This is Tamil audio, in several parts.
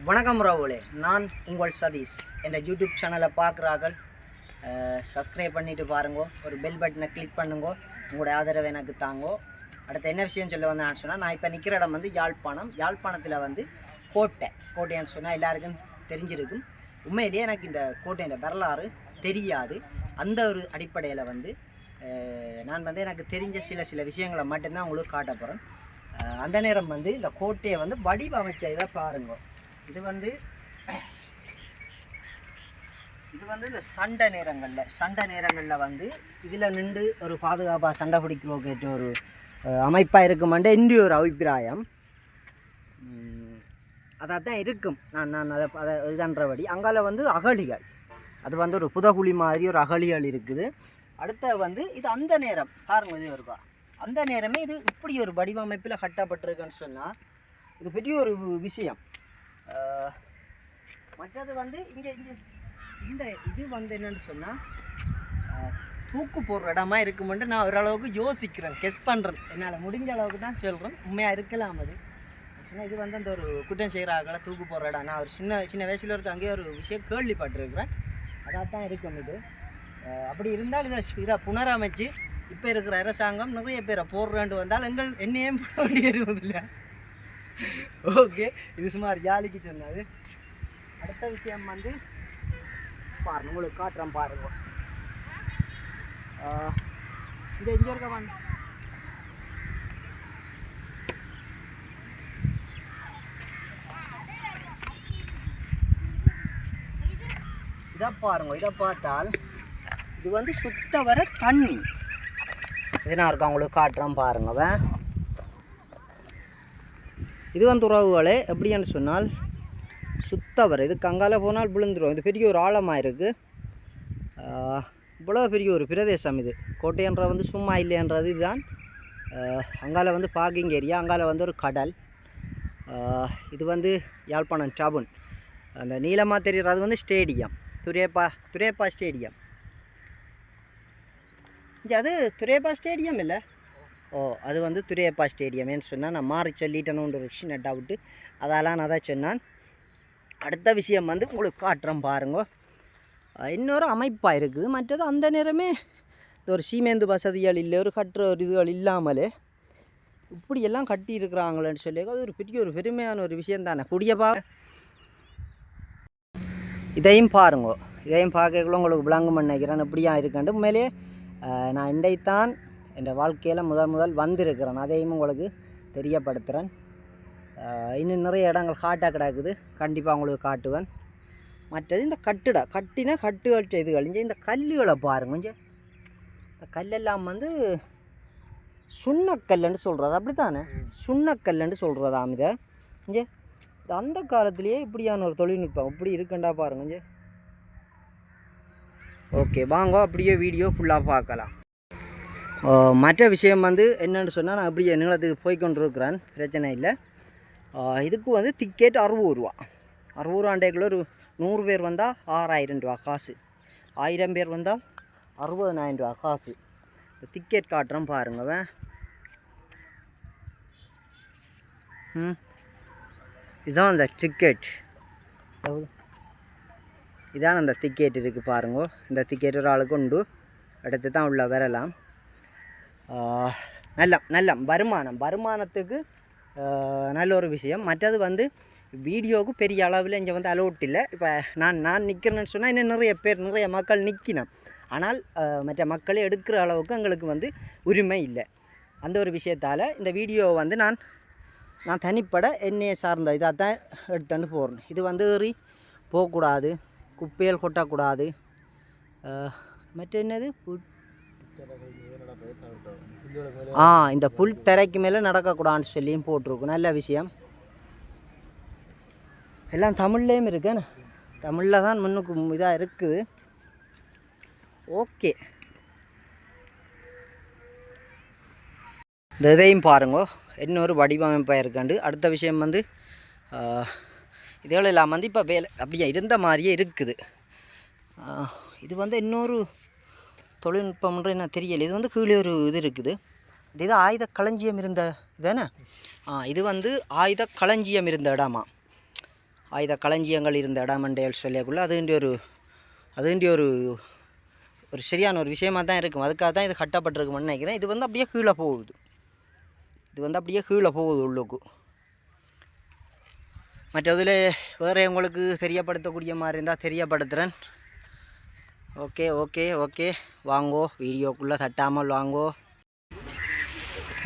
வணக்கம் ராவுலே, நான் உங்கள் சதீஷ். என் யூடியூப் சேனலை பார்க்குறார்கள் சப்ஸ்கிரைப் பண்ணிவிட்டு பாருங்கோ, ஒரு பெல் பட்டனை கிளிக் பண்ணுங்கோ, உங்களோட ஆதரவை எனக்கு தாங்கோ. அடுத்து என்ன விஷயம் சொல்ல வந்தேன்னு சொன்னால், நான் இப்போ நிற்கிற இடம் வந்து யாழ்ப்பாணத்தில் வந்து கோட்டைன்னு சொன்னால் எல்லாருக்கும் தெரிஞ்சிருக்கும். உண்மையிலேயே எனக்கு இந்த கோட்டையின் வரலாறு தெரியாது. அந்த ஒரு அடிப்படையில் வந்து நான் வந்து எனக்கு தெரிஞ்ச சில விஷயங்களை மட்டும்தான் உங்களுக்கு காட்ட போகிறேன். அந்த நேரம் வந்து இந்த கோட்டையை வந்து வடிவமைச்ச இதை பாருங்க. இது வந்து இந்த சண்டை நேரங்களில் வந்து இதில் நின்று ஒரு பாதுகாப்பாக சண்டை பிடிக்கிறோம் ஒரு அமைப்பாக இருக்குமென்ற இந்திய ஒரு அபிப்பிராயம் அதாக தான் இருக்கும். நான் அதை இதுன்றபடி அங்கால வந்து அகழிகள், அது வந்து ஒரு புதகுழி மாதிரி ஒரு அகழிகள் இருக்குது. அடுத்த வந்து இது அந்த நேரம் பாருங்க, இது இருக்கா அந்த நேரமே இது இப்படி ஒரு வடிவமைப்பில் கட்டப்பட்டிருக்குன்னு சொன்னால் இது பெரிய ஒரு விஷயம். மற்றது வந்து இங்கே இந்த இது வந்து என்னென்னு சொன்னால் தூக்கு போடுற இடமா இருக்குமென்று நான் ஓரளவுக்கு யோசிக்கிறேன், கெஸ் பண்ணுறேன். என்னால் முடிஞ்ச அளவுக்கு தான் சொல்கிறேன். உண்மையாக இருக்கலாம் அது சொன்னால். இது வந்து அந்த ஒரு குற்றம் செய்கிறாங்கள தூக்கு போடுற இடம். நான் ஒரு சின்ன வயசில் இருக்க அங்கேயே ஒரு விஷயம் கேள்விப்பட்டிருக்கிறேன். அதாக தான் இருக்கும் இது. அப்படி இருந்தால் இதை புனரமைச்சு இப்போ இருக்கிற அரசாங்கம் நிறைய பேரை போடுறேன்ட்டு வந்தால் என்னையும் போட வேண்டியிருவதில்லை. ஓகே, இது சுமார் ஜாலிக்கு சொன்னது. அடுத்த விஷயம் வந்து பாருங்க, உங்களுக்கு காட்டுறேன் பாருங்க. இந்த இங்கே இருக்க இதை பாருங்க. இதை பார்த்தால் இது வந்து சுத்த வர தண்ணி. இது நான் இருக்கா உங்களுக்கு காட்டுறேன் பாருங்க. இது வந்து உறவுகளே எப்படின்னு சொன்னால் சுத்தவர் இது கங்கால போனால் விழுந்துடும். இது பெரிய ஒரு ஆழமாக இருக்குது. இவ்வளோ பெரிய ஒரு பிரதேசம் இது. கோட்டைன்ற வந்து சும்மா இல்லைன்றது இதுதான். அங்கால வந்து பார்க்கிங் ஏரியா, அங்கால வந்து ஒரு கடல். இது வந்து யாழ்ப்பாணம் டவுன். அந்த நீளமாக தெரிகிறது வந்து ஸ்டேடியம், துரேப்பா ஸ்டேடியம். அது துரேப்பா ஸ்டேடியம் இல்லை, அது வந்து துரேப்பா ஸ்டேடியம்னு சொன்னால் நான் மாறி சொல்லிட்டேன்னு ஒரு சின்ன டவுட்டு, அதெல்லாம் நான் தான் சொன்னான். அடுத்த விஷயம் வந்து உங்களுக்கு காட்டுறேன் பாருங்க. இன்னொரு அமைப்பாக இருக்குது. மற்றது அந்த நேரமே ஒரு சீமேந்து வசதிகள் இல்லை, ஒரு கட்டுற ஒரு இதுகள் இல்லாமலே இப்படியெல்லாம் கட்டி இருக்கிறாங்களேன்னு சொல்லி அது ஒரு பெரிய ஒரு பெருமையான ஒரு விஷயம் தானே. குடியப்பா இதையும் பாருங்க. இதையும் பார்க்கக்குள்ள உங்களுக்கு விளங்கும் நினைக்கிறேன் எப்படியா இருக்கேன். உண்மையிலே நான் இன்றைத்தான் என் வாழ்க்கையில் முதல் வந்திருக்கிறேன். அதையும் உங்களுக்கு தெரியப்படுத்துகிறேன். இன்னும் நிறைய இடங்கள் காட்டாக கிடக்குது, கண்டிப்பாக உங்களுக்கு காட்டுவேன். மற்றது இந்த கட்டுகள் செய்துகள் இங்கே இந்த கல்லுகளை பாருங்க. கொஞ்சம் இந்த கல்லெல்லாம் வந்து சுண்ணக்கல்லுன்னு சொல்கிறது, அப்படி தானே சுண்ணக்கல்லுன்னு சொல்கிறதாம். இதை இங்கே அந்த காலத்துலேயே இப்படியான ஒரு தொழில்நுட்பம் இப்படி இருக்குண்டா பாருங்க. இங்கே ஓகே, வாங்க அப்படியே வீடியோ ஃபுல்லாக பார்க்கலாம். மற்ற விஷயம் வந்து என்னென்னு சொன்னால், நான் அப்படியே நீளத்துக்கு போய்கொண்டிருக்கிறேன், பிரச்சனை இல்லை. இதுக்கு வந்து டிக்கெட் 60 ரூபா. 60 ரூபாண்டேக்குள்ள ஒரு 100 பேர் வந்தால் 6000 ரூபா காசு, 1000 பேர் வந்தால் 60000 ரூபா காசு. டிக்கெட் காட்டுறேன் பாருங்க. இதுதான் அந்த டிக்கெட். இதான் அந்த டிக்கெட் இருக்குது பாருங்க. இந்த டிக்கெட் ஒரு ஆளுக்கு உண்டு, எடுத்து தான் உள்ள வரலாம். நல்ல வருமானத்துக்கு நல்ல ஒரு விஷயம். மற்றது வந்து வீடியோவுக்கு பெரிய அளவில் இங்கே வந்து அலோட் இல்லை. இப்போ நான் நிற்கிறேன்னு சொன்னால் இன்னும் நிறைய மக்கள் நிற்கணும். ஆனால் மற்ற மக்களை எடுக்கிற அளவுக்கு எங்களுக்கு வந்து உரிமை இல்லை. அந்த ஒரு விஷயத்தால் இந்த வீடியோவை வந்து நான் தனிப்பட என்னையை சார்ந்த இதாக தான் எடுத்துகிட்டு போகிறேன். இது வந்து ஏறி போகக்கூடாது, குப்பைகள் கொட்டக்கூடாது. மற்ற என்னது இந்த புல் தரைக்கு மேலே நடக்கக்கூடாதுன்னு சொல்லியும் போட்டிருக்கும். நல்ல விஷயம். எல்லாம் தமிழ்லேயும் இருக்கு, தமிழில் தான் முன்னுக்கு இதாக இருக்குது. ஓகே, இந்த இதையும் பாருங்க, இன்னொரு வடிவமைப்பாக இருக்காண்டு. அடுத்த விஷயம் வந்து இதுகள் எல்லாம் வந்து இப்போ வேலை அப்படியே இருந்த மாதிரியே இருக்குது. இது வந்து இன்னொரு தொழில்நுட்பம்ன்ற என்ன தெரியலை. இது வந்து கீழே ஒரு இது இருக்குது. இது ஆயுத களஞ்சியம் இருந்த இதானே. இது வந்து ஆயுத களஞ்சியம் இருந்த இடமா. ஆயுத களஞ்சியங்கள் இருந்த இடம் என்று சொல்லக்குள்ள அதுண்டி ஒரு சரியான ஒரு விஷயமாக தான் இருக்கும். அதுக்காக தான் இது கட்டப்பட்டிருக்குமென்னு நினைக்கிறேன். இது வந்து அப்படியே கீழே போகுது. உள்ளுக்கு. மற்றதில் வேறு உங்களுக்கு தெரியப்படுத்தக்கூடிய மாதிரி இருந்தால் தெரியப்படுத்துகிறேன். ஓகே வாங்கோ, வீடியோக்குள்ளே தட்டாமல் வாங்கோ.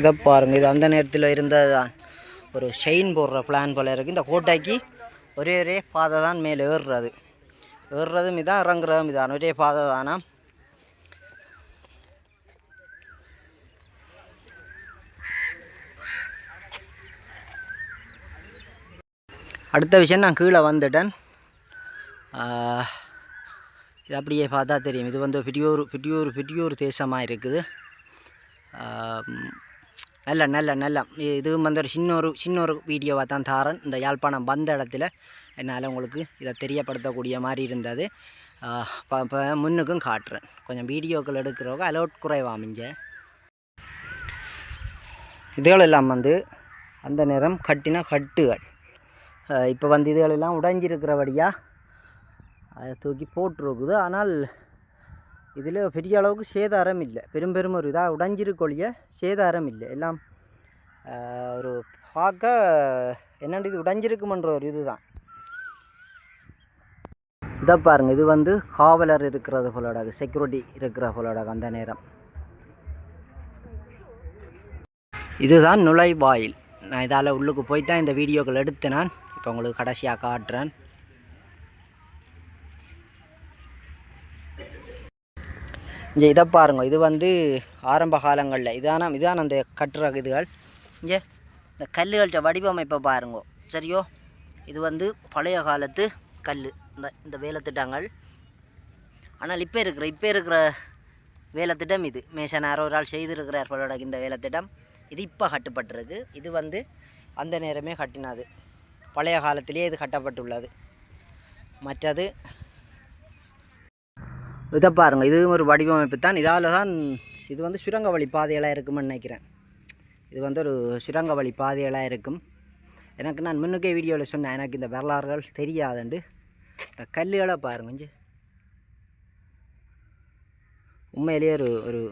இதை பாருங்கள், இது அந்த நேரத்தில் இருந்தது தான். ஒரு செயின் போடுற பிளான் போல் இருக்குது. இந்த கோட்டைக்கு ஒரே பாதை தான் மேலே ஏறுறதும் இதான், இறங்குறதும் இதான், ஒரே பாதை தானா. அடுத்த விஷயம், நான் கீழே வந்துட்டேன். இது அப்படியே பார்த்தா தெரியும். இது வந்து பெரியோர் தேசமாக இருக்குது. நல்ல இது வந்து ஒரு சின்ன வீடியோவாக தான் தாரன். இந்த யாழ்ப்பாணம் வந்த இடத்துல என்னால் உங்களுக்கு இதை தெரியப்படுத்தக்கூடிய மாதிரி இருந்தது. இப்போ முன்னுக்கும் காட்டுறேன். கொஞ்சம் வீடியோக்கள் எடுக்கிறவங்க அலோட் குறைவாமிஞ்ச. இதுகள் எல்லாம் வந்து அந்த நேரம் கட்டின கட்டுகள். இப்போ வந்து இதுகளெல்லாம் உடைஞ்சிருக்கிறபடியாக அதை தூக்கி போட்டுருக்குது. ஆனால் இதில் பெரிய அளவுக்கு சேதாரம் இல்லை. பெரும் ஒரு இதாக உடைஞ்சிருக்கொழிய சேதாரம் இல்லை. எல்லாம் ஒரு பார்க்க என்னென்று இது உடைஞ்சிருக்குமன்ற ஒரு இது தான். இதை பாருங்கள், இது வந்து காவலர் இருக்கிறது போலோட, செக்யூரிட்டி இருக்கிற போலோட அந்த நேரம். இதுதான் நுழைவாயில். நான் இதால் உள்ளுக்கு போய் தான் இந்த வீடியோக்கள் எடுத்து நான் இப்போ உங்களுக்கு கடைசியாக காட்டுறேன். இங்கே இதை பாருங்கள், இது வந்து ஆரம்ப காலங்களில் இதான அந்த கட்டுற இதுகள். இங்கே இந்த கல்லுகள்கிட்ட வடிவமைப்பை பாருங்கோ, சரியோ. இது வந்து பழைய காலத்து கல், இந்த வேலைத்திட்டங்கள். ஆனால் இப்போ இருக்கிற வேலைத்திட்டம் இது. மேஷனாரோ ஒரு ஆள் செய்திருக்கிறார் போலோட இந்த வேலைத்திட்டம். இது இப்போ கட்டுப்பட்டிருக்கு. இது வந்து அந்த நேரமே கட்டினது, பழைய காலத்திலே இது கட்டப்பட்டுள்ளது. மற்றது இதை பாருங்கள், இது ஒரு வடிவமைப்பு தான். இதால் தான் இது வந்து சுரங்க வழி பாதையெல்லாம் இருக்குமென்னு நினைக்கிறேன். இது வந்து ஒரு சுரங்க வழி பாதையெல்லாம் இருக்கும். எனக்கு நான் முன்னுக்கே வீடியோவில் சொன்னேன், எனக்கு இந்த வரலாறுகள் தெரியாதுண்டு. இந்த கல்லுகளை பாருங்க, இங்கே உண்மையிலேயே ஒரு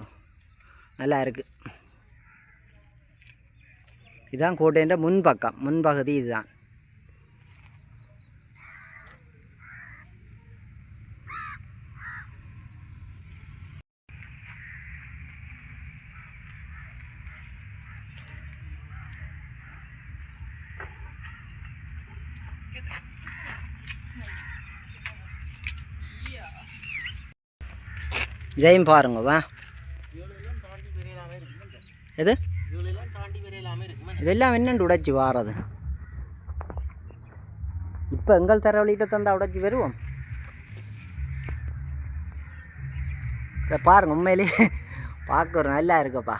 நல்லா இருக்குது. இதுதான் கோட்டைன்ற முன்பகுதி இதுதான். இதையும் பாருங்க. எது இதெல்லாம் என்னென்று உடைச்சி வாரது. இப்போ எங்கள் தரவழிகிட்ட தந்தா உடைச்சி வருவோம். இதை பாருங்க, உண்மையிலே பார்க்க ஒரு நல்லா இருக்குப்பா.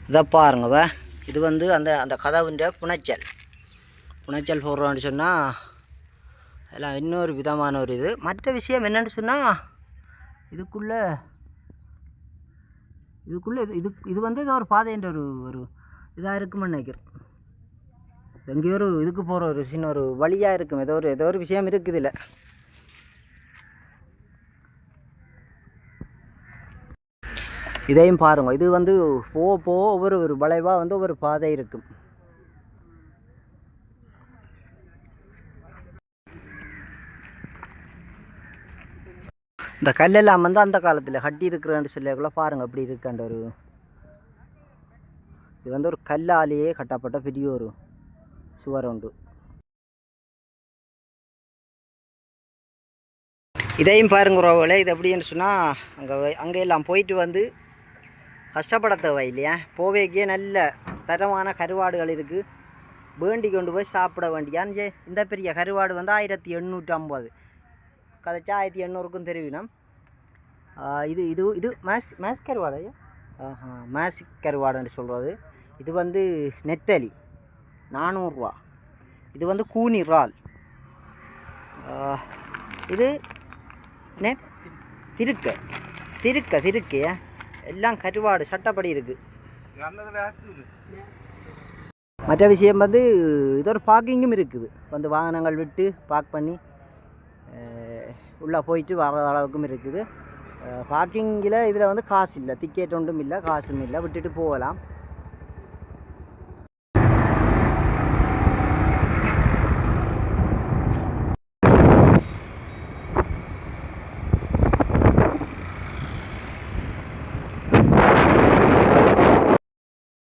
இதை பாருங்க, இது வந்து அந்த கதவுன்ற புனைச்சல் போடுறோன்னு சொன்னால் எல்லாம் இன்னொரு விதமான ஒரு இது. மற்ற விஷயம் என்னென்னு சொன்னால், இதுக்குள்ளே இது வந்து ஏதோ ஒரு பாதைன்ற ஒரு இதாக இருக்குமென்னு நினைக்கிறேன். எங்கேயோ ஒரு இதுக்கு போகிற ஒரு சின்ன ஒரு வழியாக இருக்கும். ஏதோ ஒரு விஷயம் இருக்குது இல்லை. இதையும் பாருங்க, இது வந்து போக ஒவ்வொரு வளைவாக வந்து ஒவ்வொரு பாதை இருக்கும். இந்த கல்லெல்லாம் வந்து அந்த காலத்தில் கட்டி இருக்கிறேன்னு சொல்லிக்குள்ள பாருங்கள் அப்படி இருக்காண்ட ஒரு இது வந்து ஒரு கல்லாலேயே கட்டப்பட்ட பெரிய ஒரு சுவர் உண்டு. இதையும் பாருங்க ரோவில். இது எப்படின்னு சொன்னால் அங்கே எல்லாம் போயிட்டு வந்து கஷ்டப்பட தேவை இல்லையா. போவேக்கே நல்ல தரமான கருவாடுகள் இருக்குது. வேண்டி கொண்டு போய் சாப்பிட வேண்டியான்னு. இந்த பெரிய கருவாடு வந்து 1850 கதைச்சா 1800க்கும் தெரிவினோம். இது மேஸ் கருவாடு. மேஸ் கருவாடுன்னு சொல்கிறது. இது வந்து நெத்தலி 400 ரூபா. இது வந்து கூனி இறால். இது என்ன திருக்க எல்லாம் கருவாடு சட்டப்படி இருக்குது. மற்ற விஷயம் வந்து இது ஒரு பார்க்கிங்கும் இருக்குது. வந்து வாகனங்கள் விட்டு பார்க் பண்ணி உள்ளே போயிட்டு வர அளவுக்கும் இருக்குது. பார்க்கிங்கில் இதில் வந்து காசு இல்லை, டிக்கெட் ஒன்றும் இல்லை, காசும் இல்லை, விட்டுட்டு போகலாம்.